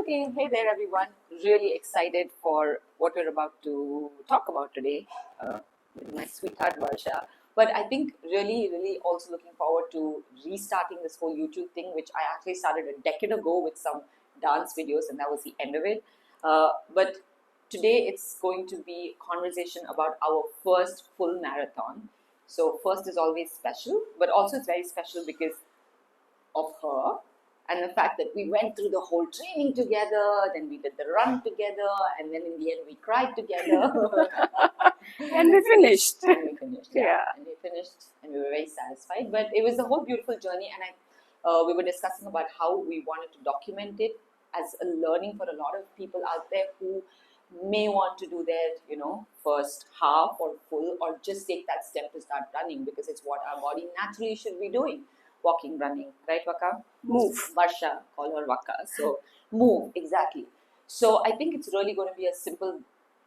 Okay, hey there everyone. Really excited for what we're about to talk about today with my sweetheart Varsha. But I think really also looking forward to restarting this whole YouTube thing, which I actually started a decade ago with some dance videos, and that was the end of it. But today it's going to be a conversation about our first full marathon. So first is always special, but also it's very special because of her and the fact that we went through the whole training together, then we did the run together, and then in the end we cried together. And we finished. Yeah. And we finished, and we were very satisfied. But it was a whole beautiful journey, and we were discussing about how we wanted to document it as a learning for a lot of people out there who may want to do their, first half or full, or just take that step to start running because it's what our body naturally should be doing. Walking, running, right, Vaka? Move. Varsha, call her Vaka. So move, exactly. So I think it's really going to be a simple,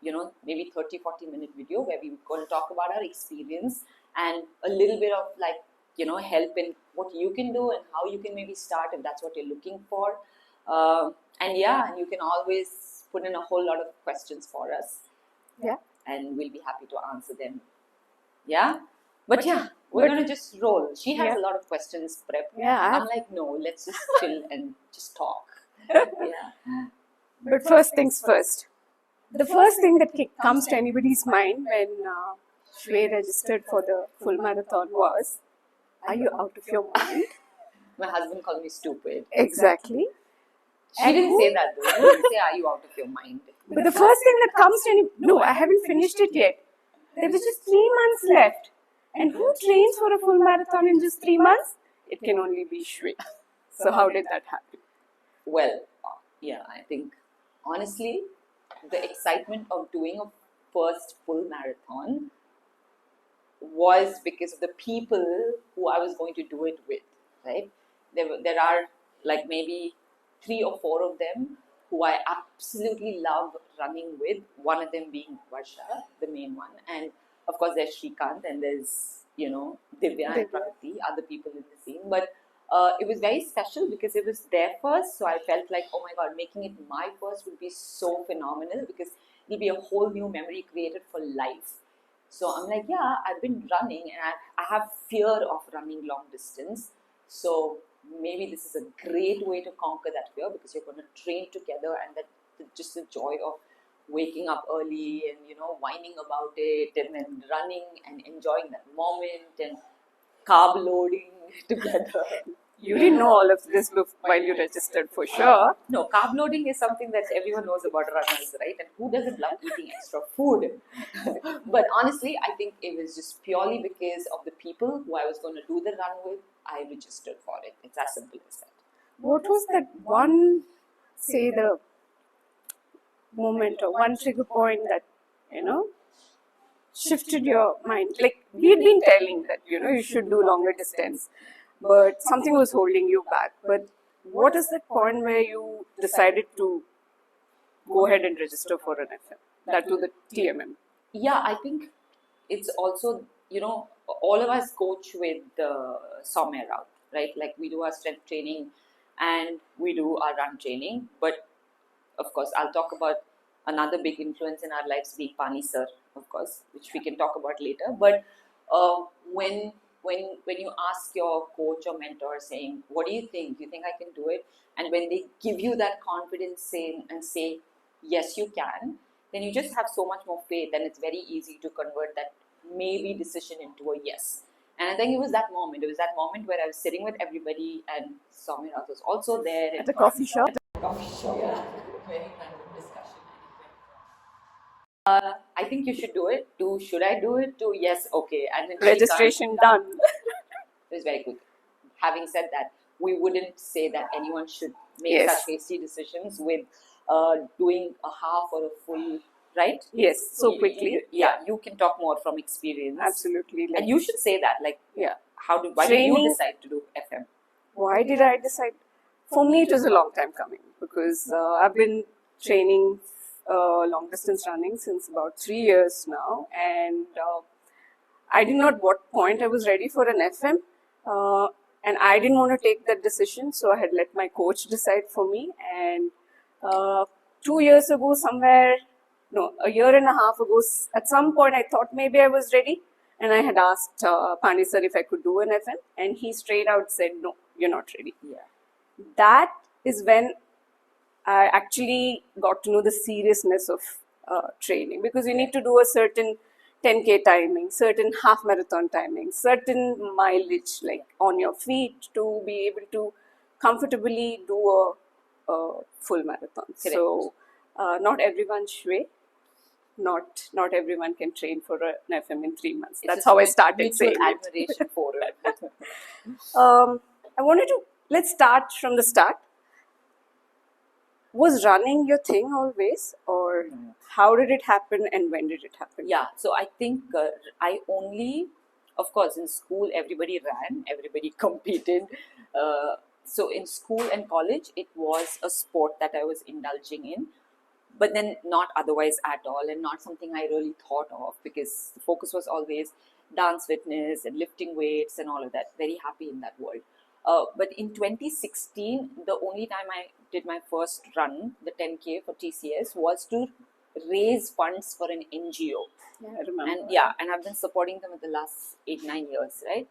maybe 30-40 minute video where we're going to talk about our experience and a little bit of help in what you can do and how you can maybe start if that's what you're looking for. And you can always put in a whole lot of questions for us. Yeah. And we'll be happy to answer them. Yeah. But we're going to just roll. She has a lot of questions prepped. Yeah. I'm like, no, let's just chill and just talk. Yeah. But first things first. The first thing that comes to anybody's mind when Shway registered for the full marathon was, are you out of your mind? My husband called me stupid. Exactly. She didn't say that though. She didn't say, are you out of your mind? But the first thing that comes to no, I haven't finished it yet. There was just 3 months left. And who trains for a full marathon in just 3 months? It can only be Shway. So how did that happen? Well, I think honestly, the excitement of doing a first full marathon was because of the people who I was going to do it with, right? There are like maybe 3 or 4 of them who I absolutely love running with, one of them being Varsha, the main one, and of course there's Shrikant and there's, Divya and Prakriti, other people in the scene, but it was very special because it was their first, so I felt like, oh my god, making it my first would be so phenomenal because it'll be a whole new memory created for life. So I'm like, I've been running and I have fear of running long distance. So maybe this is a great way to conquer that fear because you're going to train together and just the joy of waking up early and, whining about it and then running and enjoying that moment and carb loading together. You didn't know all of this while you registered for sure. No, carb loading is something that everyone knows about runners, right? And who doesn't love eating extra food? But honestly, I think it was just purely because of the people who I was going to do the run with, I registered for it. It's as simple as that. What was that one, say the moment or one trigger point that, shifted your mind? Like we'd been telling that, you should do longer distance, but something was holding you back. But what is that point where you decided to go ahead and register for an FM, that to the TMM? Yeah, I think it's also, all of us coach with the Soumya route, right? Like we do our strength training and we do our run training. But of course, I'll talk about another big influence in our lives being Pani sir, of course, which we can talk about later. But when you ask your coach or mentor saying, what do you think? You think I can do it? And when they give you that confidence say, yes, you can, then you just have so much more faith and it's very easy to convert that maybe decision into a yes. And I think it was that moment. It was that moment where I was sitting with everybody and Soumya was also there. At the coffee shop? Yeah. Very random discussion. I think you should do it. To should I do it? To yes, okay. And then registration done. It was very quick. Having said that, we wouldn't say that anyone should make such hasty decisions with doing a half or a full, right? Yes, so quickly. You can talk more from experience. Absolutely. And you should say that, why did you decide to do FM? Why did I decide? For me, it was a long time coming because I've been training long distance running since about 3 years now, and I didn't know at what point I was ready for an FM, and I didn't want to take that decision, so I had let my coach decide for me, and 2 years ago, somewhere, no, a year and a half ago, at some point I thought maybe I was ready, and I had asked Pani sir if I could do an FM, and he straight out said, no, you're not ready. Yeah. That is when I actually got to know the seriousness of training, because you need to do a certain 10K timing, certain half marathon timing, certain mileage, like on your feet, to be able to comfortably do a full marathon. So, not everyone Shwe, not everyone can train for an FM in 3 months. It's That's a how I mutual started saying it. admiration for it. I wanted to, let's start from the start. Was running your thing always, or how did it happen and when did it happen? Yeah, so I think I only, of course, in school everybody ran, everybody competed. So in school and college, it was a sport that I was indulging in, but then not otherwise at all, and not something I really thought of, because the focus was always dance fitness and lifting weights and all of that. Very happy in that world. But in 2016, the only time I did my first run, the 10K for TCS, was to raise funds for an NGO. Yeah, I remember. And I've been supporting them for the last 8-9 years, right?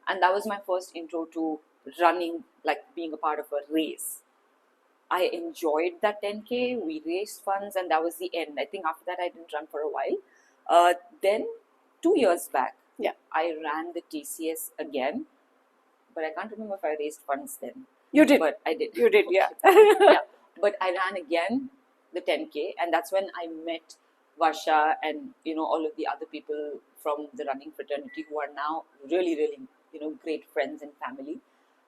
And that was my first intro to running, like being a part of a race. I enjoyed that 10K. We raised funds, and that was the end. I think after that I didn't run for a while. Then 2 years back, Yeah. I ran the TCS again, but I can't remember if I raised funds then. You did. But I did. You did, yeah. Yeah. But I ran again the 10K, and that's when I met Varsha and all of the other people from the running fraternity who are now really, really great friends and family.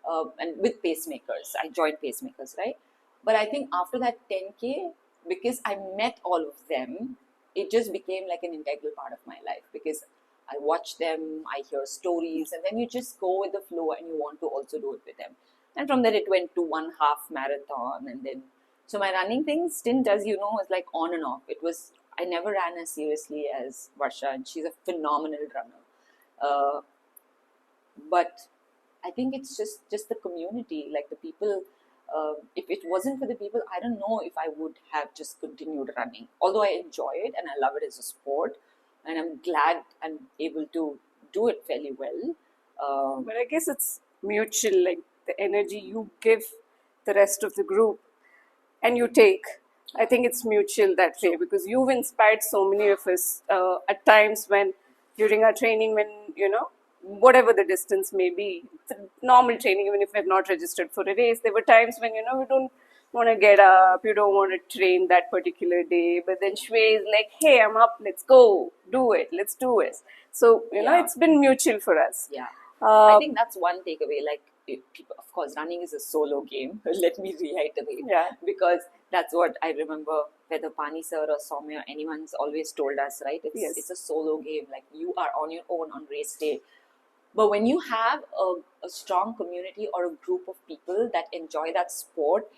And with pacemakers, I joined pacemakers, right? But I think after that 10K, because I met all of them, it just became like an integral part of my life, because I watch them, I hear stories, and then you just go with the flow and you want to also do it with them. And from there, it went to 1/2 marathon, and then so my running thing stint, as you know, was like on and off. It was, I never ran as seriously as Varsha, and she's a phenomenal runner. But I think it's just the community, like the people. If it wasn't for the people, I don't know if I would have just continued running. Although I enjoy it and I love it as a sport, and I'm glad I'm able to do it fairly well. But I guess it's mutual, like the energy you give the rest of the group and you take. I think it's mutual that way, because you've inspired so many of us at times when, during our training, when, whatever the distance may be, normal training, even if we have not registered for a race, there were times when, we don't want to get up, you don't want to train that particular day, but then Shwe is like, hey, I'm up, let's go, do it, let's do it. So, it's been mutual for us. Yeah. I think that's one takeaway. Like, people, of course, running is a solo game. Let me reiterate. Yeah. Because that's what I remember, whether Pani sir or Soumya, anyone's always told us, right? It's a solo game. Like, you are on your own on race day. But when you have a strong community or a group of people that enjoy that sport,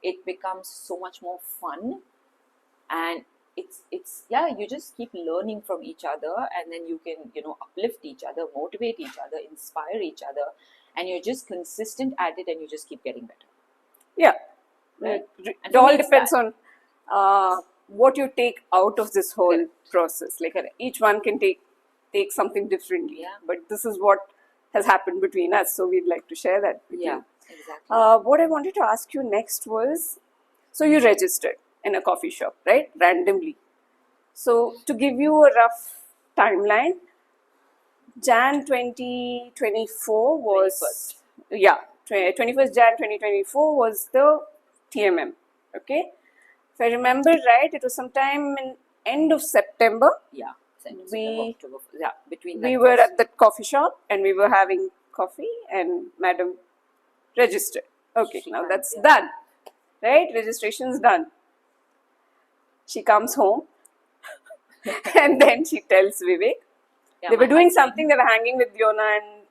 it becomes so much more fun. And it's you just keep learning from each other, and then you can uplift each other, motivate each other, inspire each other, and you're just consistent at it, and you just keep getting better. Yeah. Right? It all depends on what you take out of this whole process. Like, each one can take something differently. Yeah. But this is what has happened between us, so we'd like to share that with you. Exactly. What I wanted to ask you next was, so you registered in a coffee shop, right? Randomly. So, to give you a rough timeline, Jan 2024 was 21st Jan 2024 was the TMM. Okay, if I remember right, it was sometime in end of September. Yeah, we between we were at that coffee shop and we were having coffee, and Madam registered. Okay, now that's done, right? Registration's done. She comes home and then she tells Vivek. They were doing something. They were hanging with Yona and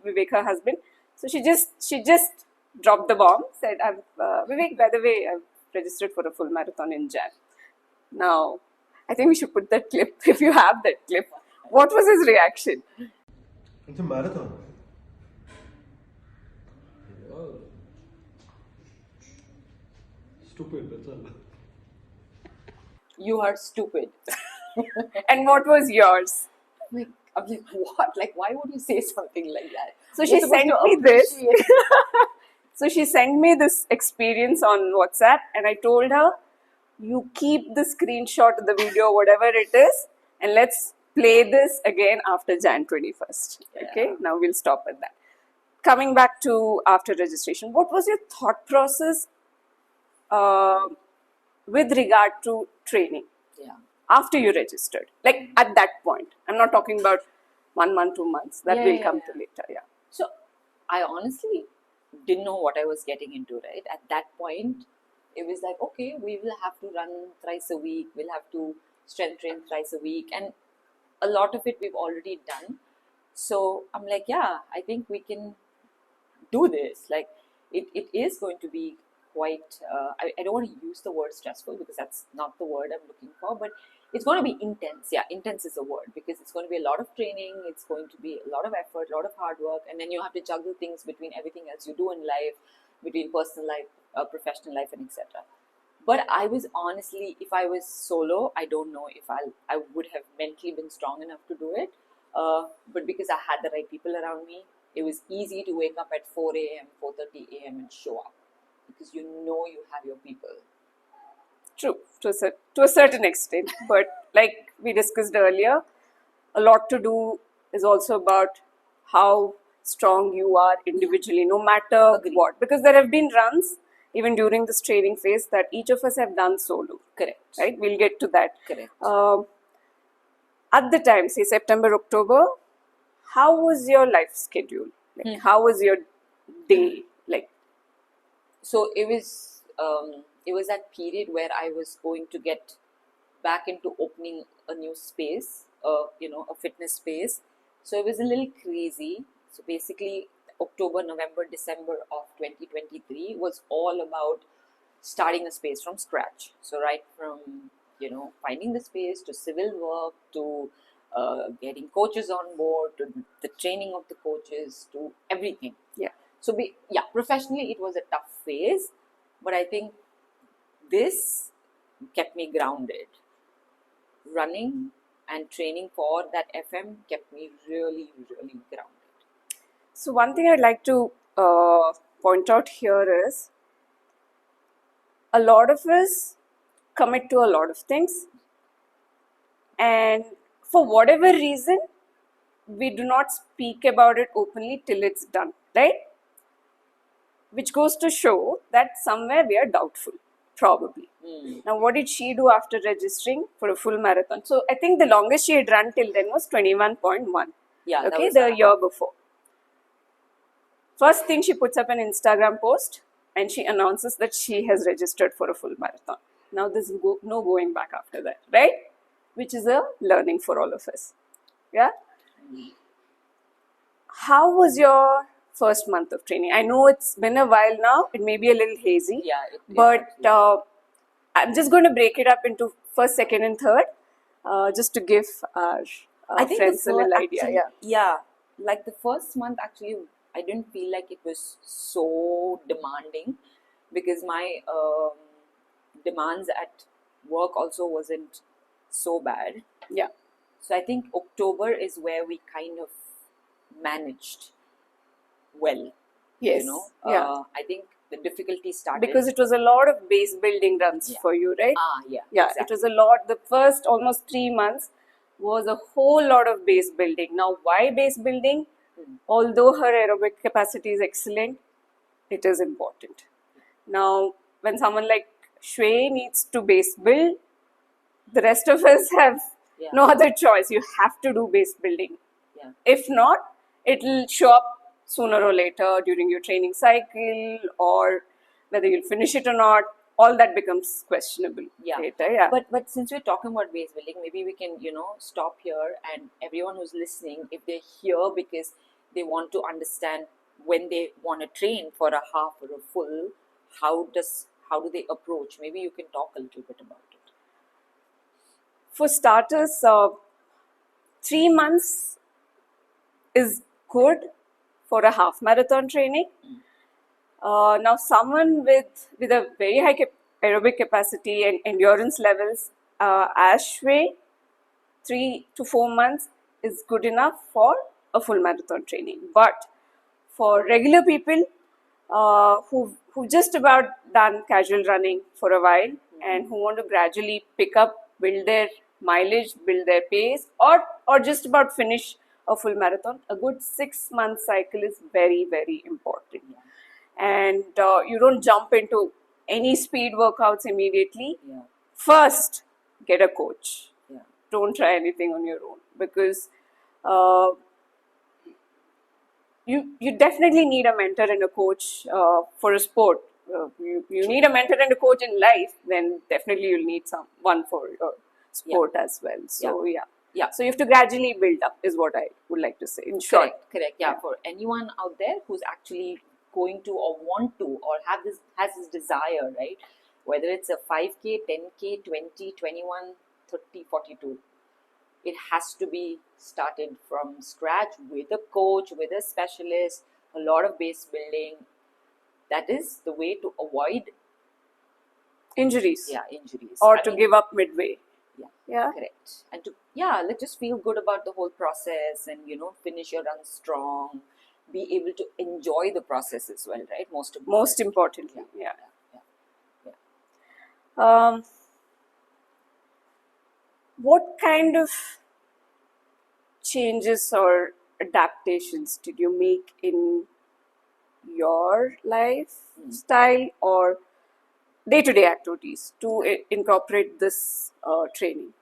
Vivek, her husband. So she just dropped the bomb. Said, "Vivek, by the way, I've registered for a full marathon in Jan." Now, I think we should put that clip if you have that clip. What was his reaction? It's a marathon. Stupid, that's all. You are stupid. And what was yours? Like, I'm like, what? Like, why would you say something like that? So You're she supposed sent to me this. appreciate- So she sent me this experience on WhatsApp, and I told her, you keep the screenshot of the video, whatever it is, and let's play this again after Jan 21st. Okay, Yeah. now we'll stop at that. Coming back to after registration, what was your thought process uh, with regard to training Yeah. after you registered? Like at that point, I'm not talking about 1 month, 2 months, that Yeah, will yeah, come yeah. to later. Yeah. So I honestly didn't know what I was getting into, right? At that point, it was like, okay, we will have to run thrice a week, we'll have to strength train thrice a week, and a lot of it we've already done. So I'm like, yeah, I think we can do this. Like, it is going to be quite, I don't want to use the word stressful because that's not the word I'm looking for, but it's going to be intense. Yeah, intense is a word because it's going to be a lot of training, it's going to be a lot of effort, a lot of hard work, and then you have to juggle things between everything else you do in life, between personal life, professional life, and etc. But I was honestly, if I was solo, I don't know if I would have mentally been strong enough to do it. But because I had the right people around me, it was easy to wake up at 4 a.m., 4:30 a.m. and show up because you know you have your people. True, to a certain extent. But like we discussed earlier, a lot to do is also about how strong you are individually, no matter Agreed. what. Because there have been runs, even during this training phase, that each of us have done solo. Correct. Right? We'll get to that. Correct. At the time, say September, October, how was your life schedule? Like, how was your day? Like, So it was that period where I was going to get back into opening a new space, a fitness space. So it was a little crazy. So basically, October, November, December of 2023 was all about starting a space from scratch. So right from finding the space to civil work to getting coaches on board to the training of the coaches to everything. yeah. So professionally it was a tough phase, but I think this kept me grounded. Running and training for that FM kept me really, really grounded. So one thing I'd like to point out here is a lot of us commit to a lot of things, and for whatever reason, we do not speak about it openly till it's done, right? Which goes to show that somewhere we are doubtful, probably. Now, what did she do after registering for a full marathon? So I think the longest she had run till then was 21.1. Yeah, that Okay, was the year before. First thing, she puts up an Instagram post and she announces that she has registered for a full marathon. Now there's no going back after that, right? Which is a learning for all of us. Yeah? How was your first month of training? I know it's been a while now. It may be a little hazy. Yeah, But I'm just going to break it up into first, second, and third, just to give our I think friends a little idea. actually, Yeah. like the first month actually, I didn't feel like it was so demanding because my demands at work also wasn't so bad. Yeah. So I think October is where we kind of managed well. Yes. Yeah. I think the difficulty started Because it was a lot of base building runs Yeah. for you, right? Yeah, Yeah, exactly. it was a lot. The first almost 3 months was a whole lot of base building. Now, why base building? Although her aerobic capacity is excellent, it is important. Now, when someone like Shway needs to base build, the rest of us have Yeah. no other choice. You have to do base building. Yeah. If not, it will show up sooner or later during your training cycle, or whether you'll finish it or not. All that becomes questionable Yeah. later. Yeah. But since we're talking about base building, maybe we can stop here, and everyone who's listening, if they're here because they want to understand when they want to train for a half or a full, how do they approach? Maybe you can talk a little bit about it. For starters, 3 months is good for a half marathon training. Now, someone with a very high aerobic capacity and endurance levels, Ashway 3 to 4 months is good enough for a full marathon training. But for regular people who've just about done casual running for a while and who want to gradually pick up, build their mileage, build their pace, or just about finish a full marathon, a good 6-month cycle is very, very important. And you don't jump into any speed workouts immediately. Yeah. First, get a coach. Yeah. Don't try anything on your own, because you definitely need a mentor and a coach for a sport. You need a mentor and a coach in life, then definitely you'll need someone for your sport as well. So Yeah. so you have to gradually build up, is what I would like to say. In short, Correct. Yeah. For anyone out there who's actually going to or want to or has this desire, right? Whether it's a 5K, 10K, 20, 21, 30, 42, it has to be started from scratch with a coach, with a specialist, a lot of base building. That is the way to avoid injuries, injuries. or to give up midway. Yeah. Correct. And to let's just feel good about the whole process and finish your run strong. Be able to enjoy the process as well, right? Most importantly, yeah. What kind of changes or adaptations did you make in your lifestyle or day-to-day activities to incorporate this training?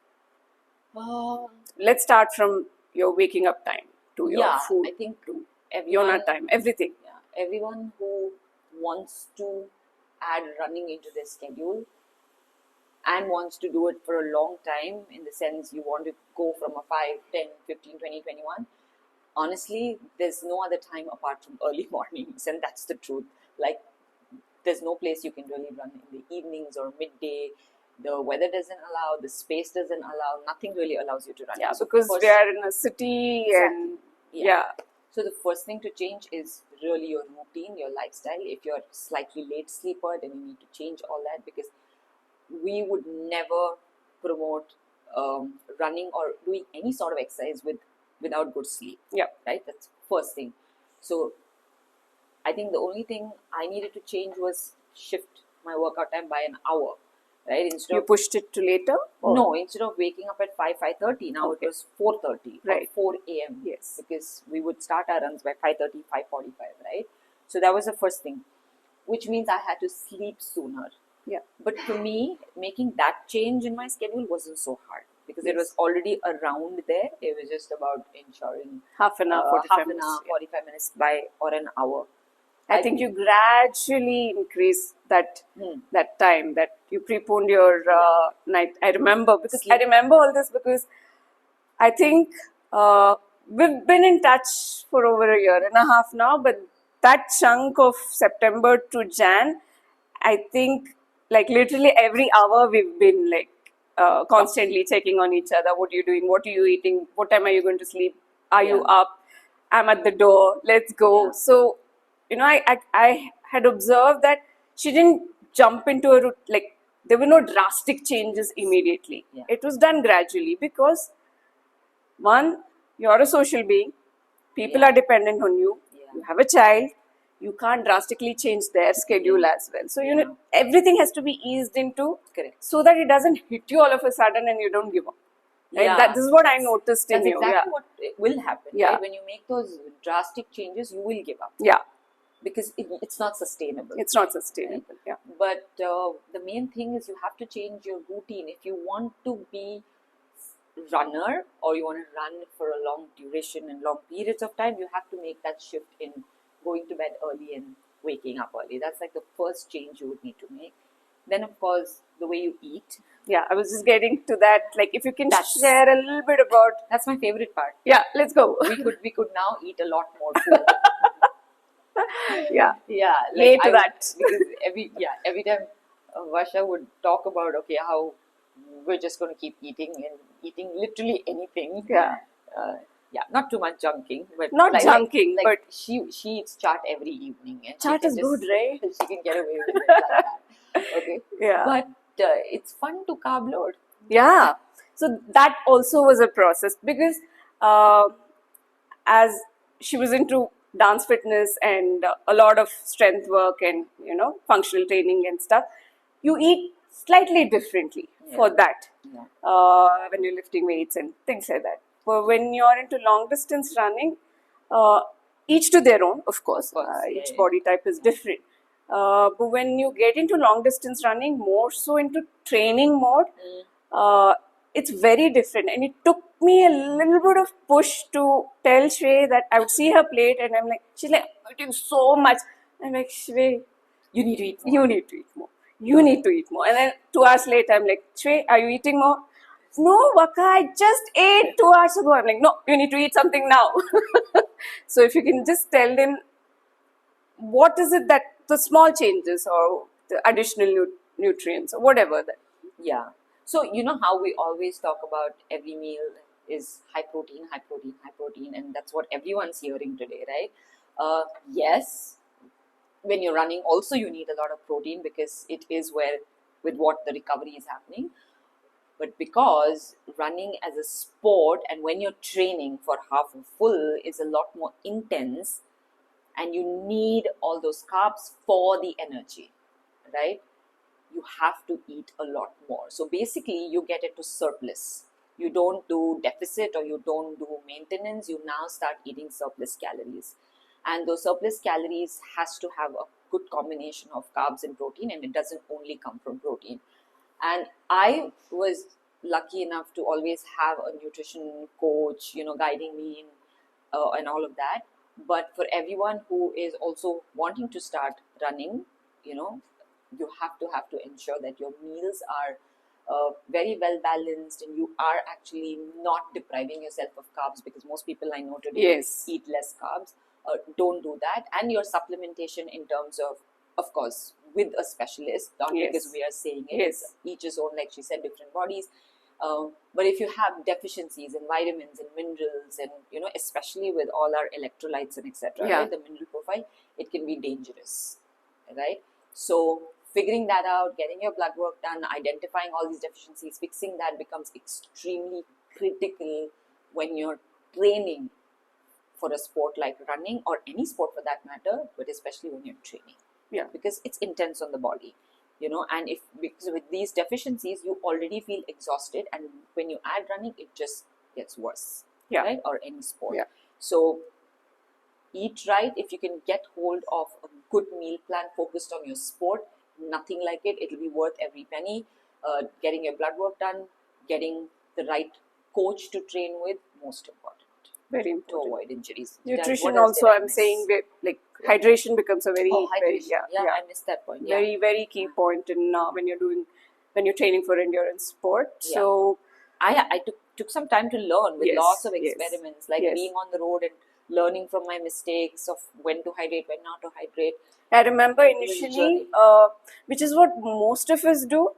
Let's start from your waking up time to your food. I think to your nap time, everything. Yeah, everyone who wants to add running into their schedule and wants to do it for a long time, in the sense you want to go from a 5, 10, 15, 20, 21. Honestly, there's no other time apart from early mornings, and that's the truth. Like, there's no place you can really run in the evenings or midday. The weather doesn't allow, the space doesn't allow, nothing really allows you to run. Yeah, because we are in a city and So the first thing to change is really your routine, your lifestyle. If you're slightly late sleeper, then you need to change all that, because we would never promote running or doing any sort of exercise without good sleep. Yeah. Right? That's first thing. So I think the only thing I needed to change was shift my workout time by an hour. Right? You pushed it to later? Or? No, instead of waking up at 5:30, now it was 4:30 right. or 4 a.m. Yes. Because we would start our runs by 5:30, 5:45, right? So that was the first thing, which means I had to sleep sooner. Yeah. But for me, making that change in my schedule wasn't so hard, because it was already around there. It was just about ensuring half an hour, 45 minutes or an hour. I think you gradually increase that time, that you preponed your night. I remember, because I remember all this because I think we've been in touch for over a year and a half now, but that chunk of September to Jan, I think like literally every hour we've been like constantly checking on each other. What are you doing? What are you eating? What time are you going to sleep? Are you up? I'm at the door. Let's go. So, I had observed that she didn't jump into a route, like there were no drastic changes immediately. Yeah. It was done gradually, because one, you're a social being. People are dependent on you. Yeah. You have a child. You can't drastically change their schedule as well. So, everything has to be eased into, so that it doesn't hit you all of a sudden and you don't give up. Right? Yeah. This is what I noticed in you. That's exactly what will happen. Yeah. Right? When you make those drastic changes, you will give up. Yeah. Because it's not sustainable. It's not sustainable. Right? Yeah. But the main thing is you have to change your routine. If you want to be runner, or you want to run for a long duration and long periods of time, you have to make that shift in going to bed early and waking up early. That's like the first change you would need to make. Then, of course, the way you eat. Yeah, I was just getting to that. Like, if you can share a little bit about. That's my favorite part. Yeah, let's go. We could now eat a lot more food. Yeah. Like to that. Because every time Vasha would talk about how we're just going to keep eating literally anything. Yeah. Not too much junking, but not junking, but she eats chaat every evening, and chaat is good, right? She can get away with it like that. Okay. Yeah. But it's fun to carb load. Yeah. So that also was a process because uh, as she was into dance fitness and a lot of strength work and functional training and stuff, you eat slightly differently for Yeah. that Yeah. when you're lifting weights and things like that. But when you're into long distance running, uh, each to their own, of course. Of course, yeah, Each yeah. body type is different. But when you get into long distance running, more so into training mode, uh, it's very different. And it took me a little bit of push to tell Shway that I would see her plate and I'm like, she's like, I'm eating so much. I'm like, Shway, You need to eat more. you need to eat more. You need to eat more. And then 2 hours later, I'm like, Shway, are you eating more? No, Vaka, I just ate 2 hours ago. I'm like, no, you need to eat something now. So if you can just tell them what is it that the small changes or the additional nutrients or whatever that. Yeah. So you know how we always talk about every meal is high protein, high protein, high protein, and that's what everyone's hearing today, right? Yes, when you're running, also you need a lot of protein because it is where with what the recovery is happening. But because running as a sport and when you're training for half a full is a lot more intense, and you need all those carbs for the energy, right? You have to eat a lot more. So basically, you get into surplus. You don't do deficit or you don't do maintenance. You now start eating surplus calories. And those surplus calories has to have a good combination of carbs and protein, and it doesn't only come from protein. And I was lucky enough to always have a nutrition coach, guiding me in, and all of that. But for everyone who is also wanting to start running, you know, you have to ensure that your meals are very well balanced and you are actually not depriving yourself of carbs, because most people I know today Yes. eat less carbs. Don't do that. And your supplementation in terms of course, with a specialist, not Yes. because we are saying it. Yes. It's each his own, like she said, different bodies. But if you have deficiencies in vitamins and minerals, and especially with all our electrolytes and etc., Yeah. right, the mineral profile, it can be dangerous, right? So figuring that out, getting your blood work done, identifying all these deficiencies, fixing that becomes extremely critical when you're training for a sport like running, or any sport for that matter, but especially when you're training. Yeah. Because it's intense on the body, and if because with these deficiencies you already feel exhausted, and when you add running, it just gets worse. Yeah. Right? Or any sport. Yeah. So eat right. If you can get hold of a good meal plan focused on your sport, nothing like it. It'll be worth every penny. Getting your blood work done, getting the right coach to train with, most important Very to important. avoid injuries. Nutrition What else also, did I I'm miss? saying, like hydration becomes a very, Oh, very, hydration. yeah, I missed that point. Yeah. very, very key point in when you're training for endurance sport. Yeah. So I took some time to learn with Yes, lots of yes, experiments, like yes. being on the road and learning from my mistakes of when to hydrate, when not to hydrate. I remember was a initially, journey. which is what most of us do,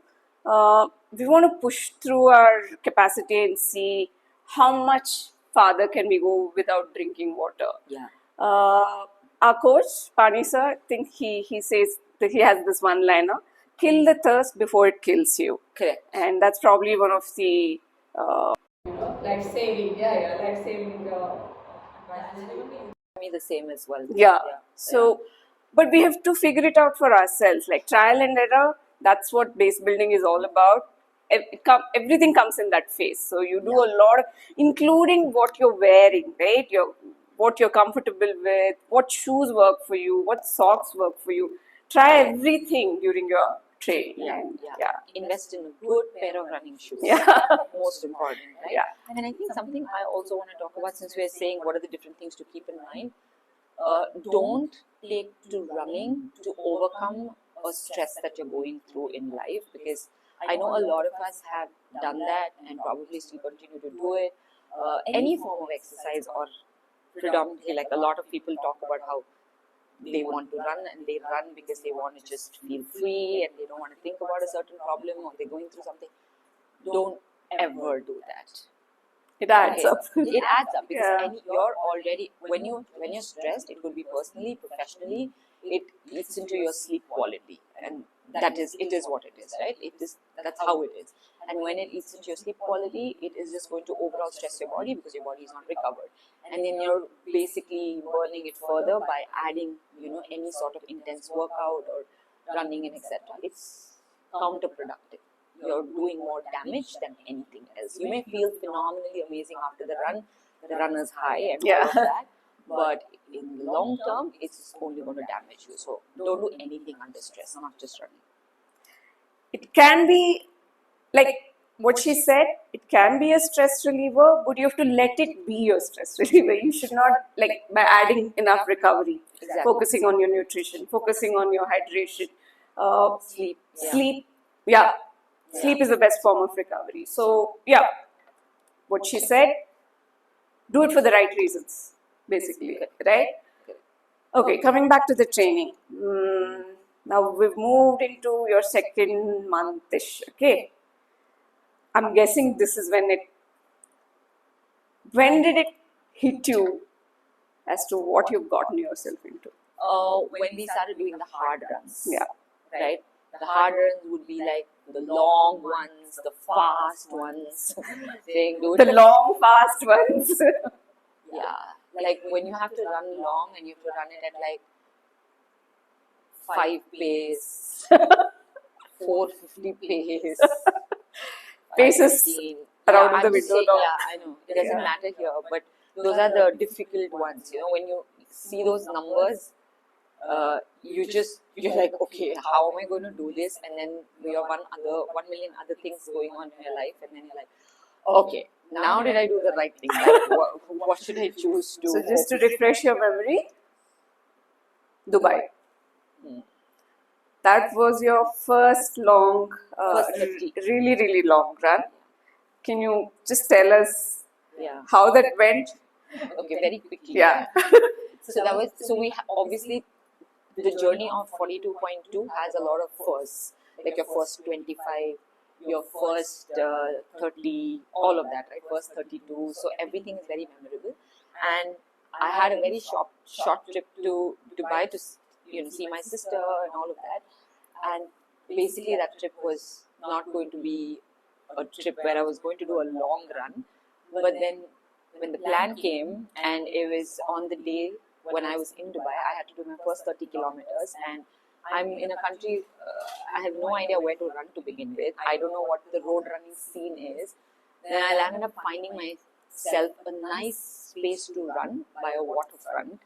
we want to push through our capacity and see how much farther can we go without drinking water. Yeah. Our coach, Pani sir, I think he says that he has this one liner: kill the thirst before it kills you. Correct. And that's probably one of the life-saving, life-saving. Me the same as well. Yeah. So, but we have to figure it out for ourselves. Like trial and error, that's what base building is all about. Everything comes in that phase. So you do a lot of, including what you're wearing, right? What you're comfortable with, what shoes work for you, what socks work for you. Try everything during your training. And, Invest in a good pair of running shoes. Yeah. Most important, right? Yeah. And I think something I also want to talk about, since we're saying what are the different things to keep in mind, don't take to running to overcome a stress that you're going through in life, because I know a lot of us have done that and probably still continue to do it. Any form of exercise, or predominantly, like a lot of people talk about how they want to run, and they run because they want to just feel free and they don't want to think about a certain problem or they're going through something. Don't ever do that. It adds Okay. up. It adds up because Yeah. you're already, when you're stressed, it could be personally, professionally, it eats into your sleep quality, and it is what it is, right? That's how it is. And when it eats into your sleep quality, it is just going to overall stress your body because your body is not recovered, and then you're basically burning it further by adding, any sort of intense workout or running and etc. It's counterproductive. You're doing more damage than anything else. You may feel phenomenally amazing after the run, the runner's high and all of that, but in the long term, it's only going to damage you. So don't do anything under stress, not just running. It can be like what she said, it can be a stress reliever, but you have to let it be your stress reliever. You should not, like, by adding enough recovery, Exactly. focusing on your nutrition, focusing on your hydration, Sleep. Yeah. sleep. Yeah, sleep is the best form of recovery. So, yeah, what she said, do it for the right reasons, basically, right? Okay, coming back to the training. Now we've moved into your second month-ish, okay? I'm guessing this is when did it hit you as to what you've gotten yourself into? When we started doing the hard runs. Yeah. Right? The hard runs would be like the long ones, the fast ones. Saying, dude, The long, fast ones. yeah. Like when you have to run long and you have to run it at like 5 pace, 450 pace, Paces 515. around I'm the just window saying, now. yeah, I know. It doesn't matter here, but those are the difficult ones. When you see those numbers, you're like, okay, how am I going to do this? And then you have 1 million other things going on in your life, and then you're like, okay, now did I do the right thing? Like, what should I choose to? So just to refresh your memory, Dubai. That was your first long, First 30. really, really long run. Can you just tell us Yeah. how that went? Okay, very quickly. Yeah. So we obviously the journey of 42.2 has a lot of firsts, like your first 25, your first 30, all of that, right? First 32. So everything is very memorable. And I had a very short trip to Dubai to see my sister and all of that. And basically that trip was not going to be a trip where I was going to do a long run. But then when the plan came and it was on the day when I was in Dubai, I had to do my first 30 kilometers, and I'm in a country, I have no idea where to run to begin with. I don't know what the road running scene is. Then I landed up finding myself a nice space to run by a waterfront.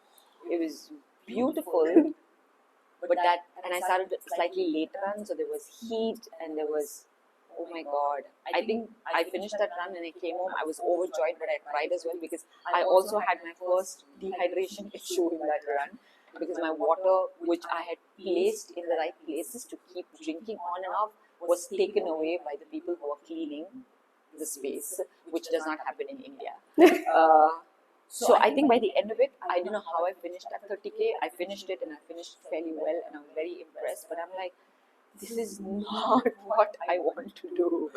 It was beautiful, and I started slightly later on, so there was heat and there was, oh my god, I think I finished that run and I came home. I was overjoyed, but I cried as well because I also had my first dehydration issue in that run because my water, which I had placed in the right places to keep drinking on and off, was taken away by the people who were cleaning the space, which does not happen in India. So I think by the end of it, I don't know how I finished that 30K. I finished it and I finished fairly well and I'm very impressed. But I'm like, this is not what I want to do.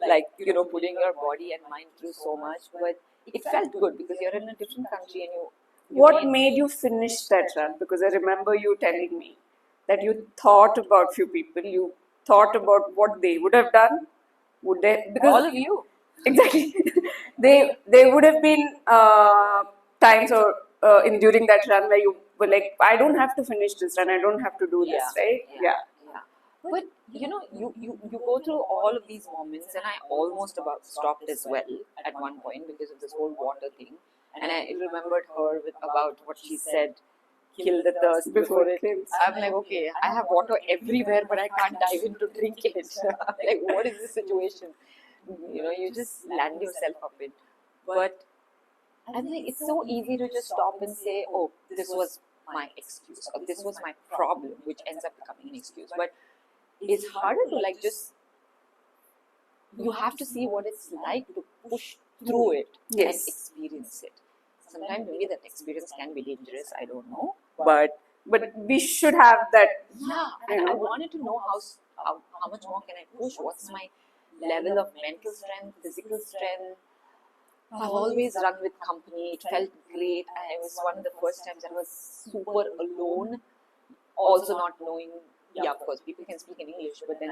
Like, putting your body and mind through so much. But it felt good because you're in a different country and you What made you finish that run? Because I remember you telling me that you thought about few people, you thought about what they would have done. Would they? Because all of you. Exactly. they would have been times or during that run where you were like, I don't have to finish this run, I don't have to do this, right? Yeah. But you go through all of these moments, and I almost about stopped as well at one point because of this whole water thing. And I remembered her about what she said, kill the thirst before it kills. I'm like, okay, I have water everywhere, but I can't dive in to drink it. Like, what is the situation? You just land yourself up in. But I think it's so easy to just stop and say, oh, this was my excuse, or this was my problem, which ends up becoming an excuse. But it's harder to you have to see what it's like to push through it and experience it. Sometimes maybe that experience can be dangerous, I don't know. But we should have that. Yeah, and I wanted to know how much more can I push? What's my level of mental strength, physical strength? I've always run with company. It felt great. It was one of the first times I was super alone. also not knowing, of course, people can speak in English, but then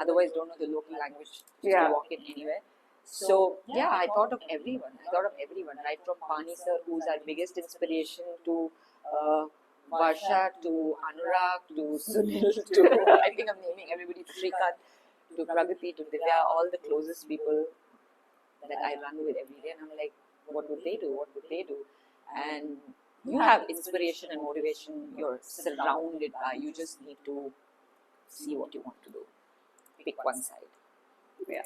otherwise don't know the local language just to walk in anywhere. So, I thought of everyone. Right from Pani sir, who's our biggest inspiration, to Varsha, to Anurag, to Sunil, to, I think I'm naming everybody, to Shrikant, to Pragati, to Divya, all the closest people that I run with every day. And I'm like, what would they do? What would they do? And you have inspiration and motivation. You're surrounded by. You just need to see what you want to do. Pick one side. Yeah.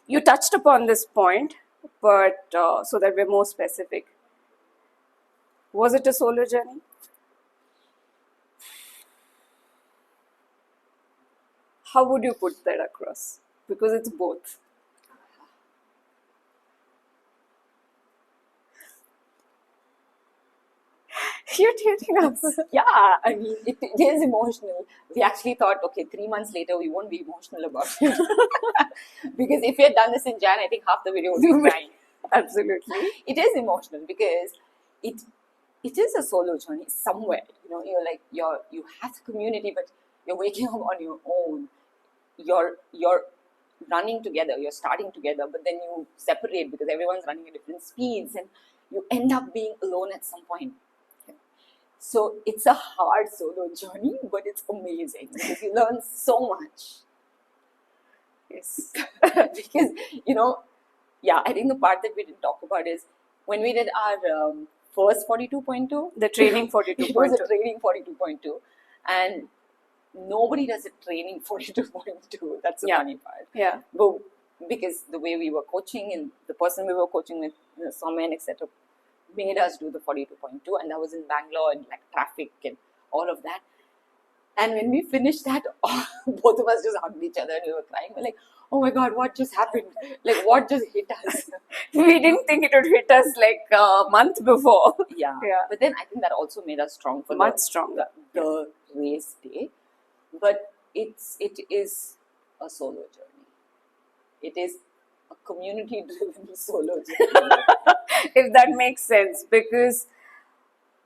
You touched upon this point, but so that we're more specific. Was it a solo journey? How would you put that across? Because it's both. You're tearing up. Yeah, I mean, it is emotional. We actually thought, okay, 3 months later, we won't be emotional about it. Because if we had done this in Jan, I think half the video would be crying. Absolutely. It is emotional because it is a solo journey somewhere. You're like, you have the community, but you're waking up on your own. You're running together, you're starting together, but then you separate because everyone's running at different speeds and you end up being alone at some point. So it's a hard solo journey, but it's amazing because you learn so much. Yes. Because, I think the part that we didn't talk about is when we did our first 42.2. The training 42.2. It was a training 42.2. And nobody does a training 42.2. That's the funny part. Yeah. But because the way we were coaching and the person we were coaching with, Somen, etc., made us do the 42.2, and that was in Bangalore and like traffic and all of that. And when we finished that, both of us just hugged each other and we were crying. We're like, oh my God, what just happened? Like, what just hit us? We didn't think it would hit us like a month before. Yeah. But then I think that also made us strong for stronger. The race day. But it is a solo journey. It is a community-driven solo journey. If that makes sense, because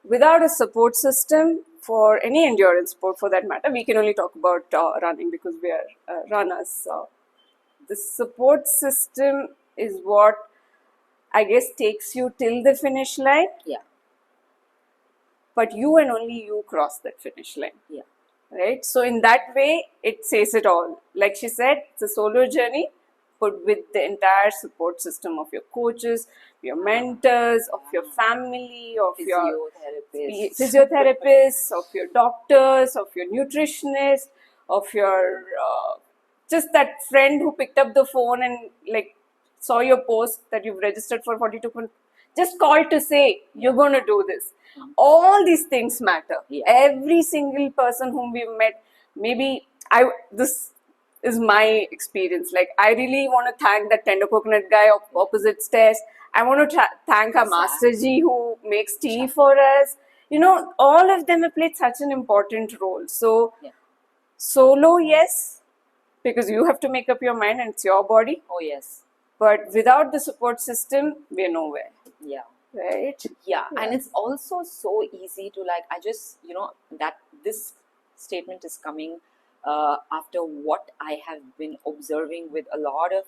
without a support system for any endurance sport for that matter, we can only talk about running because we are runners. The support system is what I guess takes you till the finish line. Yeah. But you and only you cross that finish line. Yeah. Right? So in that way, it says it all. Like she said, it's a solo journey, but with the entire support system of your coaches, your mentors, of your family, of your physiotherapists, of your doctors, of your nutritionists, of your just that friend who picked up the phone and like saw your post that you've registered for 42. Just called to say you're going to do this. All these things matter. Yeah. Every single person whom we've met, this is my experience. Like, I really want to thank that tender coconut guy opposite stairs. I want to thank our Master Ji who makes tea for us. All of them have played such an important role. So, solo, yes, because you have to make up your mind and it's your body. Oh, yes. But without the support system, we're nowhere. Yeah. Right? Yeah. And it's also so easy to that this statement is coming after what I have been observing with a lot of,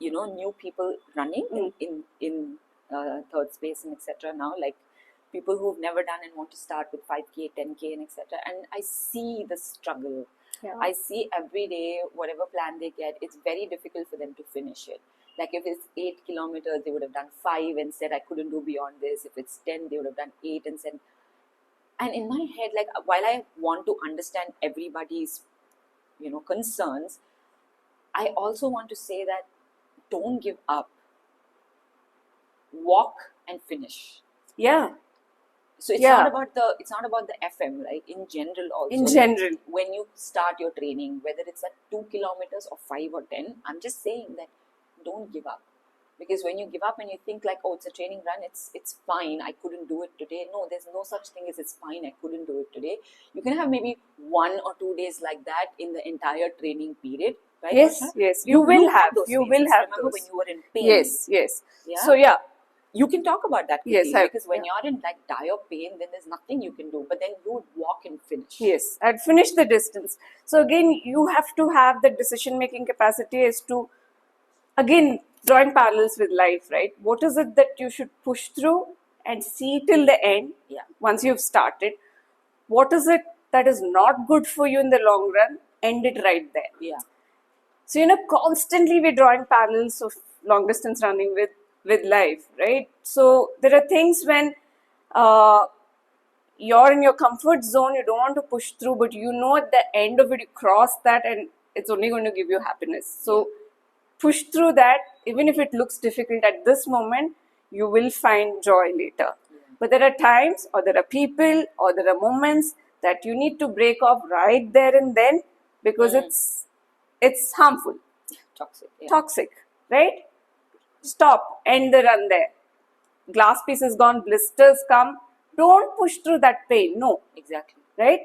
new people running in third space and etc. now, like people who've never done and want to start with 5K, 10K and etc. And I see the struggle. Yeah. I see every day, whatever plan they get, it's very difficult for them to finish it. Like if it's 8 kilometers, they would have done 5 and said, I couldn't do beyond this. If it's 10, they would have done 8 and said, and in my head, like while I want to understand everybody's, concerns, I also want to say that don't give up. Walk and finish. Yeah. So it's not about the FM, right? In general also. In general. Like when you start your training, whether it's at 2 kilometers or 5 or 10, I'm just saying that don't give up. Because when you give up and you think like, oh, it's a training run, it's fine, I couldn't do it today. No, there's no such thing as it's fine, I couldn't do it today. You can have maybe 1 or 2 days like that in the entire training period. Right, yes, Varsha? yes. You will have those You phases. will have Remember those. when you were in pain? Yes, yes. Yeah? So you can talk about that Yes, quickly, I- because when you're in like dire pain, then there's nothing you can do. But then you would walk and finish. Yes, I'd finish the distance. So again, you have to have the decision-making capacity as to, again, drawing parallels with life, right? What is it that you should push through and see till the end? Yeah. Once you've started, what is it that is not good for you in the long run? End it right there. Yeah. So constantly we're drawing parallels of long distance running with life, right? So there are things when uh, you're in your comfort zone, you don't want to push through, but at the end of it, you cross that, and it's only going to give you happiness. So push through that, even if it looks difficult at this moment, you will find joy later. But there are times, or there are people, or there are moments that you need to break off right there and then, because it's harmful, Toxic. Yeah. toxic, right? Stop, end the run there. Glass piece is gone, blisters come. Don't push through that pain. No, Exactly. right?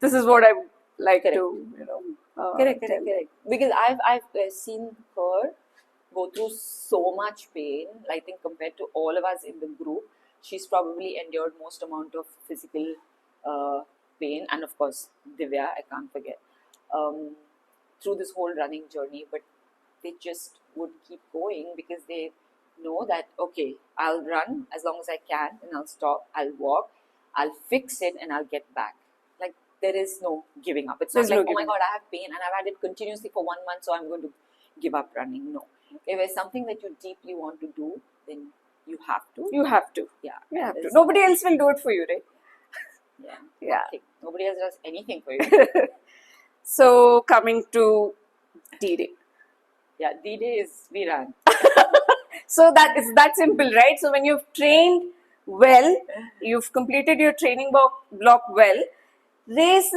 This is what I would like Correct. to, Correct. tell. Because I've seen her go through so much pain. I think compared to all of us in the group, she's probably endured most amount of physical pain, and of course Divya, I can't forget, through this whole running journey. But they just would keep going because they know that, okay, I'll run as long as I can, and I'll stop, I'll walk, I'll fix it, and I'll get back. Like, there is no giving up. It's There's not no like, oh my giving God, I have pain and I've had it continuously for 1 month, so I'm going to give up running. No. If it's something that you deeply want to do, then you have to. You have to. Yeah. You have to. There's- Nobody else will do it for you, right? Yeah. Yeah. Okay. Nobody else does anything for you. So coming to D-Day. Yeah. D-Day is we ran. So that is that simple, right? So when you've trained well, you've completed your training block well, race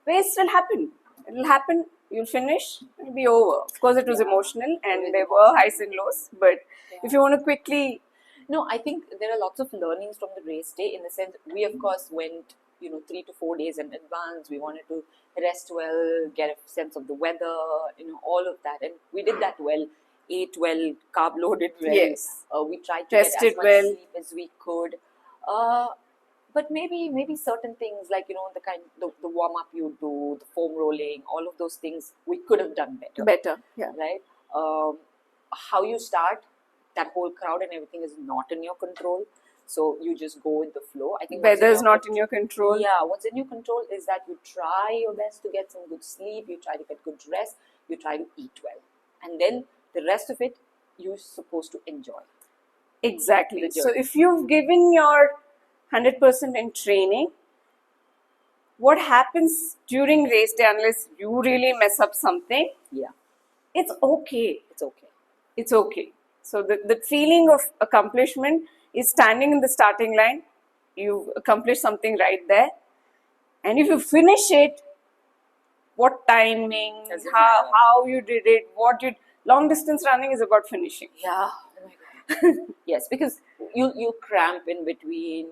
will happen. It'll happen. You'll finish. It'll be over. Of course, it was emotional and there were highs and lows. But if you want to quickly, No, I think there are lots of learnings from the race day, in the sense we of course went 3 to 4 days in advance. We wanted to rest well, get a sense of the weather, all of that, and we did that well. Ate well, carb loaded well. Yes. We tried to get Rested as much well. sleep as we could. But maybe certain things like the warm up you do, the foam rolling, all of those things we could have done better. yeah. Right? How you start, that whole crowd and everything is not in your control. So you just go with the flow. I think what's Weather's not in your control. Yeah, what's in your control is that you try your best to get some good sleep, you try to get good rest, you try to eat well. And then the rest of it, you're supposed to enjoy. Exactly. The So journey. if you've given your 100% in training, what happens during race day, unless you really mess up something, Yeah, it's okay. it's okay. It's okay. So the feeling of accomplishment is standing in the starting line. You've accomplished something right there. And if you finish it, what timing, Doesn't how, matter. how you did it, long distance running is about finishing. Yeah. Oh my God. Yes, because you cramp in between.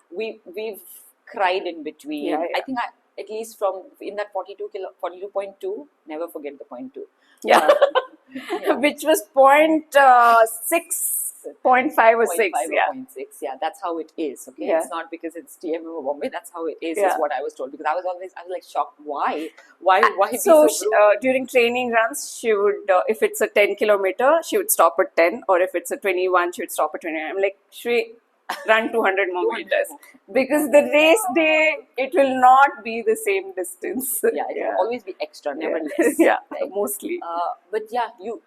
We've cried in between. Yeah, yeah. I think at least from in that 42.2, never forget the 0.2. Yeah. Which was 0.6, 0.5 or 6. 0.5 Yeah. or 0.6. Yeah, that's how it is. Okay, Yeah. it's not because it's TMM or Bombay. That's how it is. Yeah. Is what I was told, because I was like shocked. Why be So so brutal? during training runs, she would, if it's a 10 kilometer, she would stop at 10, or if it's a 21, she would stop at 29. I'm like, Shri, run 200 more 200 meters. more. Because the race day, it will not be the same distance. Yeah, it will always be extra, never Yeah. less. Yeah, right? mostly. But yeah, you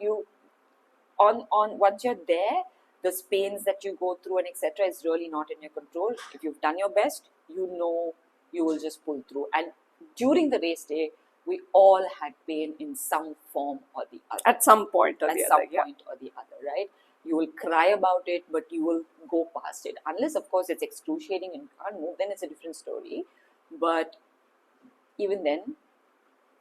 on once you're there, the pains that you go through and etc. is really not in your control. If you've done your best, you will just pull through. And during the race day, we all had pain in some form or the other. At some point or At the some other. Yeah. point or the other, right? You will cry about it, but you will go past it. Unless, of course, it's excruciating and can't move, then it's a different story. But even then,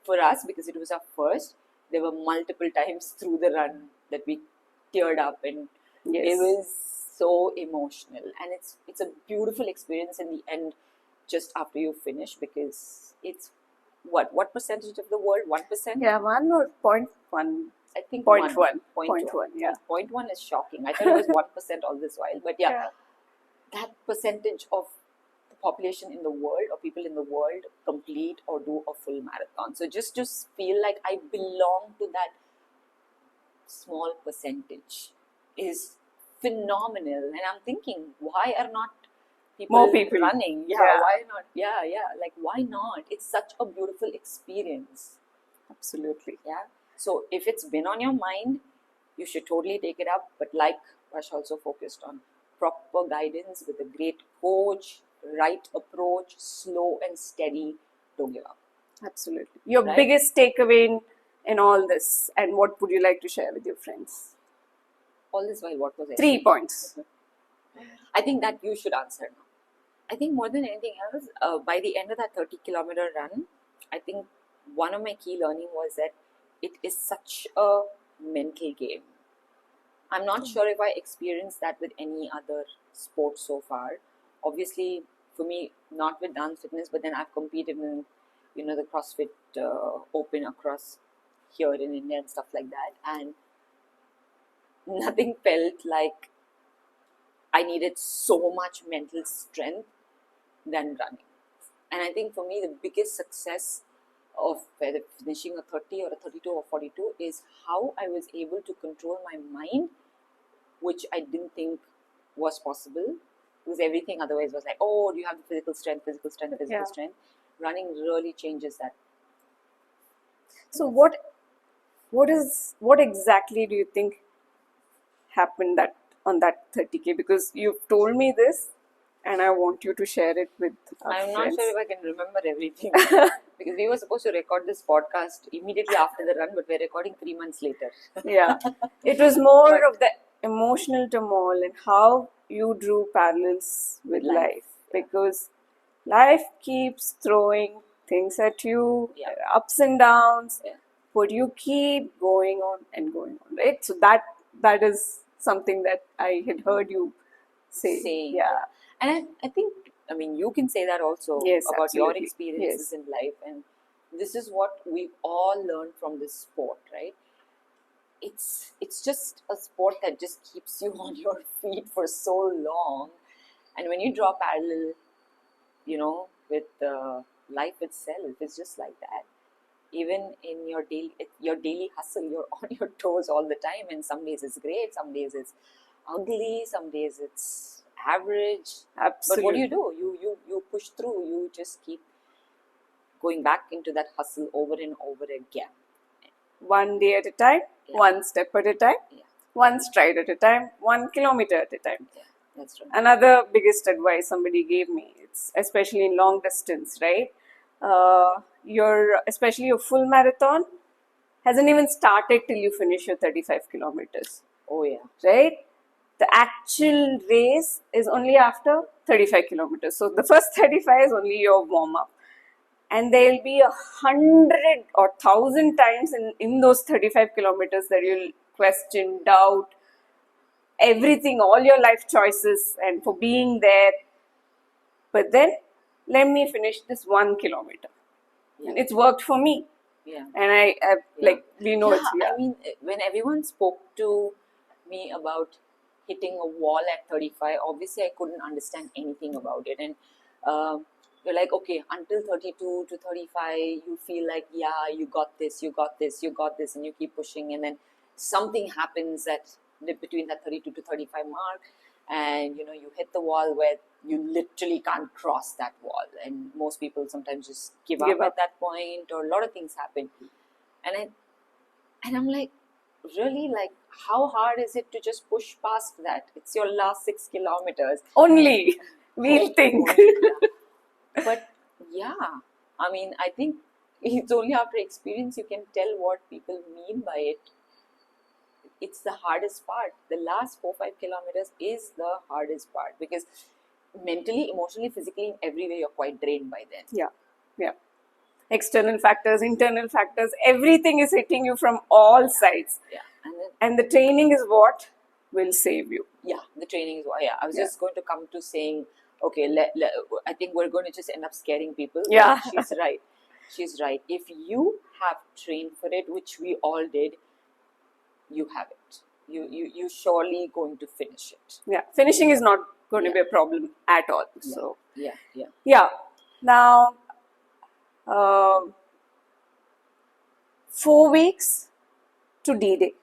for us, because it was our first, there were multiple times through the run that we teared up, and Yes. it was so emotional. And it's a beautiful experience in the end, just after you finish, because it's what percentage of the world? 1%? Yeah, 1 or 0.1. I think Point one. one. Point one, yeah. Point one is shocking. I thought it was 1% all this while, but yeah, Yeah. that percentage of the population in the world or people in the world complete or do a full marathon. So just to feel like I belong to that small percentage is phenomenal. And I'm thinking, why are not More people. running? Yeah. Why not? Like, why not? It's such a beautiful experience. Absolutely. Yeah. So if it's been on your mind, you should totally take it up. But like Vash also focused on proper guidance with a great coach, right approach, slow and steady. Don't give up. Absolutely. Your Right. biggest takeaway in all this, and what would you like to share with your friends? All this while, what was it? 3 points. I think that you should answer now. I think more than anything else, by the end of that 30-kilometer run, I think one of my key learning was that it is such a mental game. I'm not sure if I experienced that with any other sport so far. Obviously, for me, not with dance fitness, but then I've competed in, the CrossFit Open across here in India and stuff like that, and nothing felt like I needed so much mental strength than running. And I think for me, the biggest success of whether finishing a 30 or a 32 or 42 is how I was able to control my mind, which I didn't think was possible, because everything otherwise was like, oh, do you have the physical strength, Yeah. strength. Running really changes that. So what exactly do you think happened that on that 30K? Because you've told me this, and I want you to share it with our I'm not friends. sure if I can remember everything because we were supposed to record this podcast immediately after the run, but we're recording 3 months later. Yeah, it was more But- of the emotional turmoil and how you drew parallels with Life, life, yeah. because life keeps throwing things at you, Yeah. ups and downs, Yeah. but you keep going on and going on, right? So that is something that I had heard you say. Saying, Yeah. And I think, you can say that also Yes, about your absolutely. experiences Yes. in life. And this is what we've all learned from this sport, right? It's just a sport that just keeps you on your feet for so long. And when you draw parallel, with life itself, it's just like that. Even in your daily hustle, you're on your toes all the time, and some days it's great, some days it's ugly, some days it's average. Absolutely. But what do? You push through. You just keep going back into that hustle over and over again. One day at a time, Yeah. one step at a time, Yeah. one stride at a time, 1 kilometer at a time. Yeah, that's right. Another biggest advice somebody gave me, it's especially in long distance, right? Especially your full marathon hasn't even started till you finish your 35 kilometers, Oh yeah. right? The actual race is only after 35 kilometers. So the first 35 is only your warm up. And there'll be 100 or 1,000 times in those 35 kilometers that you'll question, doubt, everything, all your life choices, and for being there. But then, let me finish this 1 kilometer. Yeah. And it's worked for me. Yeah. And I like, we know it's, I mean, when everyone spoke to me about hitting a wall at 35, obviously I couldn't understand anything about it. And you're like, okay, until 32 to 35, you feel like, yeah, you got this, and you keep pushing. And then something happens between that 32 to 35 mark, and you hit the wall where you literally can't cross that wall. And most people sometimes just give up at that point, or a lot of things happen. And I'm like, really, like, how hard is it to just push past that? It's your last 6 kilometers. only, we'll think. But yeah, I mean, I think it's only after experience you can tell what people mean by it. It's the hardest part. The last 4-5 kilometers is the hardest part, because mentally, emotionally, physically, in every way, you're quite drained by then. Yeah. External factors, internal factors, everything is hitting you from all sides. Yeah. And the training is what will save you. Yeah, the training is why. Yeah, I was Yeah. just going to come to saying, okay, I think we're going to just end up scaring people. Yeah. But she's right. If you have trained for it, which we all did, you have it. You surely going to finish it. Yeah, finishing is not going to Yeah. be a problem at all. Yeah. So Yeah. yeah, now uh, 4 weeks to D-Day.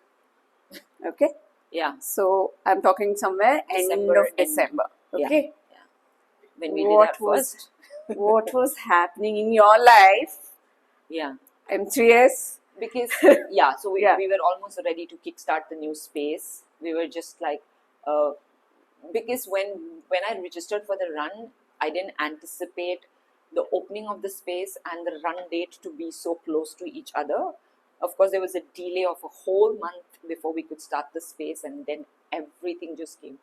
Okay, Yeah. so I'm talking somewhere end December of end. December. Yeah. Okay, When we did what our was first. what was happening in your life? Yeah. M3S. Because so we were almost ready to kickstart the new space. We were just like because when I registered for the run, I didn't anticipate the opening of the space and the run date to be so close to each other. Of course, there was a delay of a whole month before we could start the space, and then everything just came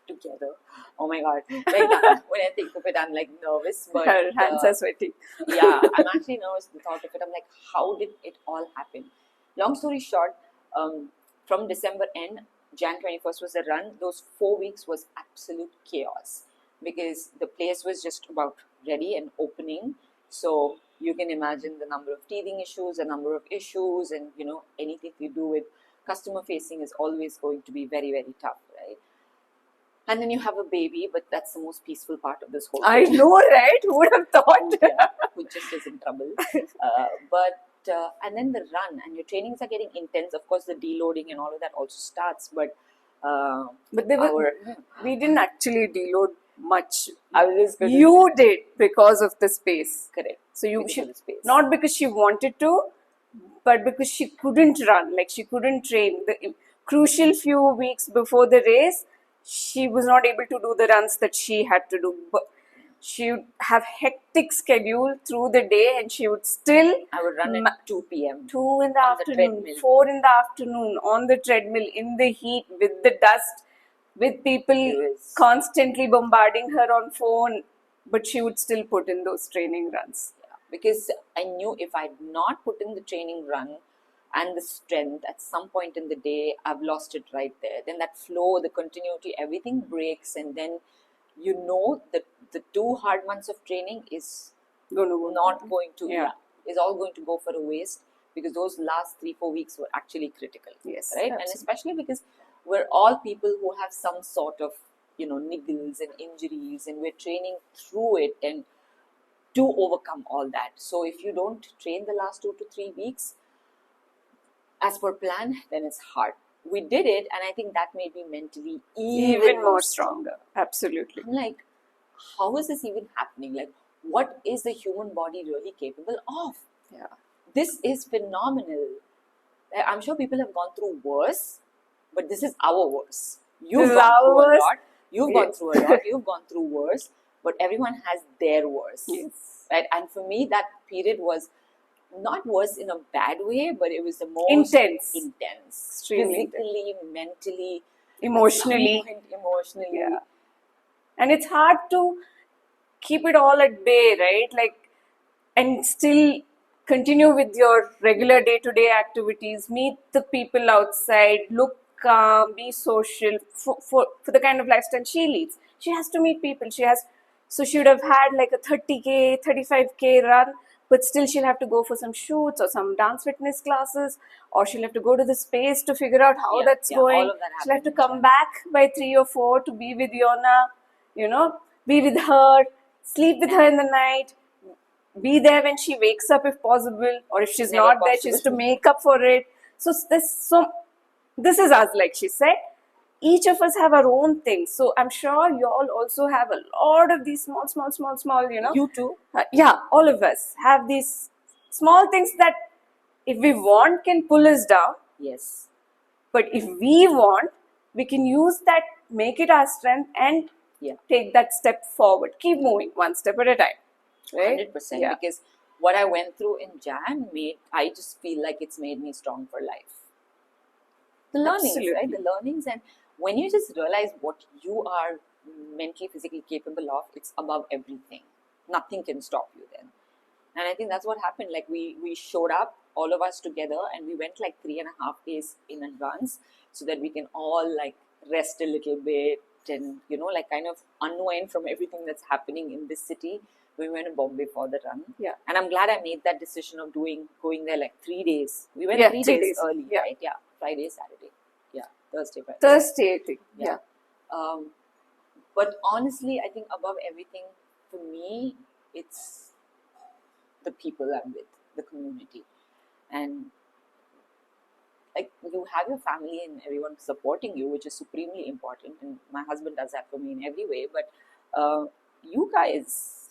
together. Oh my god! Like that, when I think of it, I'm like nervous, but Her hands are sweating. yeah, I'm actually nervous at the thought of it. I'm like, how did it all happen? Long story short, from December end, Jan 21st was the run. Those 4 weeks was absolute chaos because the place was just about ready and opening. So you can imagine the number of teething issues, the number of issues, and anything you do with customer facing is always going to be very, very tough, right? And then you have a baby, but that's the most peaceful part of this whole I thing. know, right? Who would have thought? Yeah, who just is in trouble. And then the run, and your trainings are getting intense. Of course, the deloading and all of that also starts, but But we didn't actually deload much. I was just going to You did because of the space. correct. So Because of the space. not because she wanted to, but because she couldn't run, like she couldn't train. The crucial few weeks before the race, she was not able to do the runs that she had to do. But she would have hectic schedule through the day, and she would still I would run at 2 p.m. 2 in the on the afternoon, treadmill. 4 in the afternoon on the treadmill in the heat with the dust, with people Yes. constantly bombarding her on phone, but she would still put in those training runs. Because I knew if I'd not put in the training run and the strength at some point in the day, I've lost it right there. Then that flow, the continuity, everything breaks, and then that the 2 hard months of training is Gonna go not going to Yeah. is all going to go for a waste, because those last 3-4 weeks were actually critical. Yes, Right? And absolutely. especially because we're all people who have some sort of niggles and injuries, and we're training through it and to overcome all that. So if you don't train the last 2 to 3 weeks as per plan, then it's hard. We did it, and I think that made me mentally Even more stronger. Absolutely. I'm like, how is this even happening? Like, what is the human body really capable of? Yeah. This is phenomenal. I'm sure people have gone through worse, but this is our worse. You've This is gone our through worst. a lot. You've gone Yes. through a lot. You've gone through worse, but everyone has their worst. Yes. Right? And for me, that period was not worse in a bad way, but it was the most Intense. physically, Extremely mentally, Emotionally. emotionally. Yeah. And it's hard to keep it all at bay, right? Like, and still continue with your regular day-to-day activities, meet the people outside, look calm, be social for the kind of lifestyle she leads. She has to meet people. So she would have had like a 30K, 35K run, but still she'll have to go for some shoots or some dance fitness classes, or she'll have to go to the space to figure out how that's all going. of that She'll have to happens, come back by 3 or 4 to be with Yona, be with her, sleep with her in the night, be there when she wakes up if possible, or if she's Never not there, she has to make up for it. So this is us, like she said. Each of us have our own things. So I'm sure you all also have a lot of these small, You too. yeah, all of us have these small things that if we want can pull us down. Yes. But if we want, we can use that, make it our strength, and Yeah. take that step forward. Keep moving one step at a time. Right? 100%. Yeah. Because what I went through in Jan I just feel like it's made me strong for life. The learnings, Absolutely. right? The learnings, and when you just realize what you are mentally, physically capable of, it's above everything. Nothing can stop you then. And I think that's what happened. Like we showed up, all of us together, and we went like 3.5 days in advance so that we can all like rest a little bit and like kind of unwind from everything that's happening in this city. We went to Bombay for the run. Yeah. And I'm glad I made that decision of going there like 3 days. We went Yeah, 3 3 days days. early, Yeah. right? Yeah. Friday, Saturday. Yeah, Thursday, Friday. Thursday, I think. Yeah. But honestly, I think above everything, for me, it's the people I'm with, the community. And like you have your family and everyone supporting you, which is supremely important. And my husband does that for me in every way. But you guys,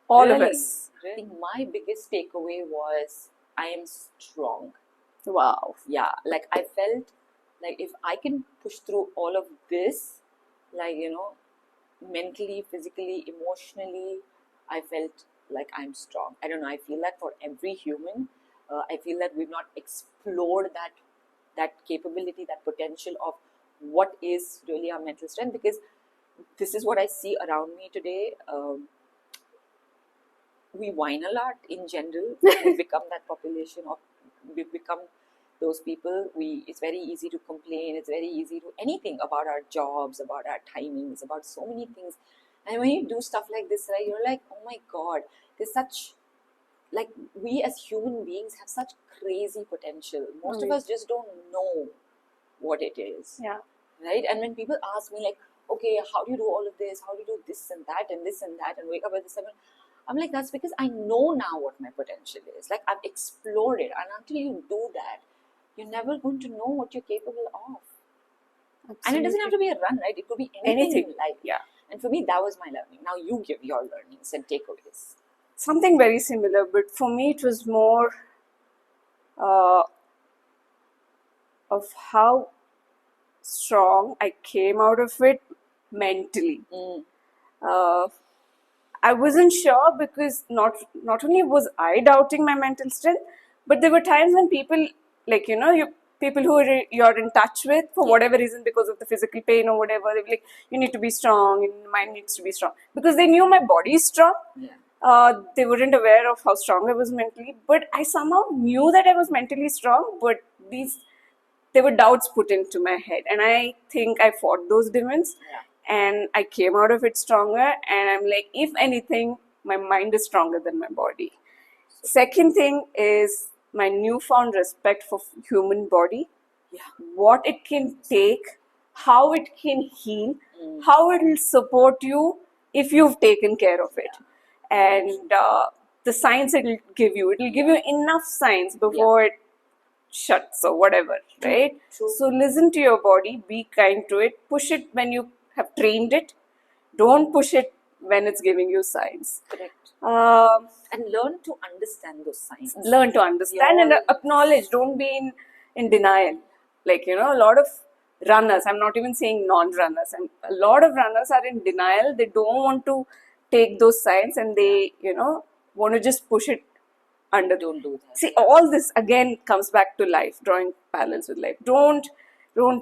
All of really, us. I think my biggest takeaway was I am strong. Wow. Yeah, like I felt like if I can push through all of this, like, mentally, physically, emotionally, I felt like I'm strong. I don't know, I feel that for every human. I feel that we've not explored that capability, that potential of what is really our mental strength, because this is what I see around me today. We whine a lot in general. We become that population of, we become those people. It's very easy to complain. It's very easy to anything about our jobs, about our timings, about so many things. And when you do stuff like this, right, you're like, oh my God, there's such, like, we as human beings have such crazy potential. Most of us just don't know what it is. Yeah. Right? And when people ask me, like, okay, how do you do all of this? How do you do this and that and this and that and wake up at the 7? I'm like, that's because I know now what my potential is. Like, I've explored it. And until you do that, you're never going to know what you're capable of. Absolutely. And it doesn't have to be a run, right? It could be anything in life. Yeah. And for me, that was my learning. Now you give your learnings and takeaways. Something very similar, but for me it was more of how strong I came out of it mentally. I wasn't sure because not only was I doubting my mental strength, but there were times when people, like, people who you're in touch with for whatever reason, because of the physical pain or whatever, they were like, you need to be strong, and your mind needs to be strong, because they knew my body is strong. They weren't aware of how strong I was mentally, but I somehow knew that I was mentally strong, but there were doubts put into my head, and I think I fought those demons. And I came out of it stronger, and I'm like, if anything, my mind is stronger than my body. Second thing is my newfound respect for human body, what it can take, how it can heal, how it will support you if you've taken care of it. And the signs it will give you enough signs before it shuts or whatever, right? So listen to your body, be kind to it, push it when you have trained it, don't push it when it's giving you signs. Correct. Um, And learn to understand those signs. Learn to understand and acknowledge, don't be in denial. Like, a lot of runners, I'm not even saying non-runners, and a lot of runners are in denial. They don't want to take those signs, and they, want to just push it under. Don't do that. See, all this again comes back to life, drawing parallels with life. Don't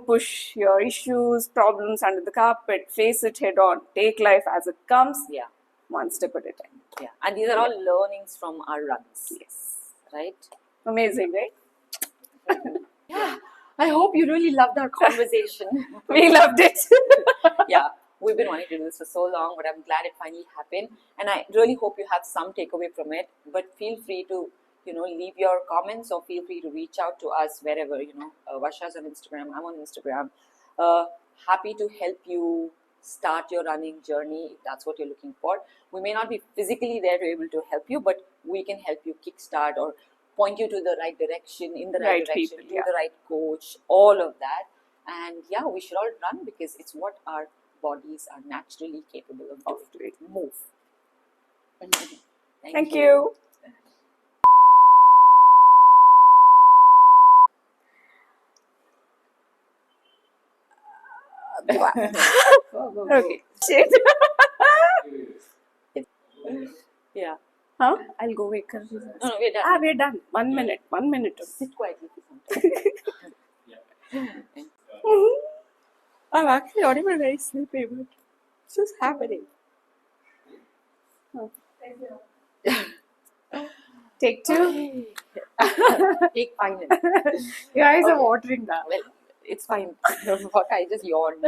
push your issues, problems under the carpet. Face it head on. Take life as it comes. Yeah. One step at a time. Yeah. And these are all learnings from our runs. Yes. Right? Amazing, right? Yeah. I hope you really loved our conversation. We loved it. Yeah. We've been wanting to do this for so long, but I'm glad it finally happened. And I really hope you have some takeaway from it. But feel free to, leave your comments, or feel free to reach out to us wherever, Varsha's on Instagram, I'm on Instagram. Happy to help you start your running journey if that's what you're looking for. We may not be physically there to be able to help you, but we can help you kickstart or point you to the right direction, in the right direction, people, to the right coach, all of that. And yeah, we should all run because it's what our bodies are naturally capable of doing. Move. Thank you. Okay. Shit. Yeah. Huh? I'll go wake her. No, we're done. We're done. 1 minute. 1 minute. Sit quietly for some time. I'm actually not even very sleepy, but it's just happening. Take 2. Take final. Your eyes are Okay. watering now. Well, it's fine. I just yawned.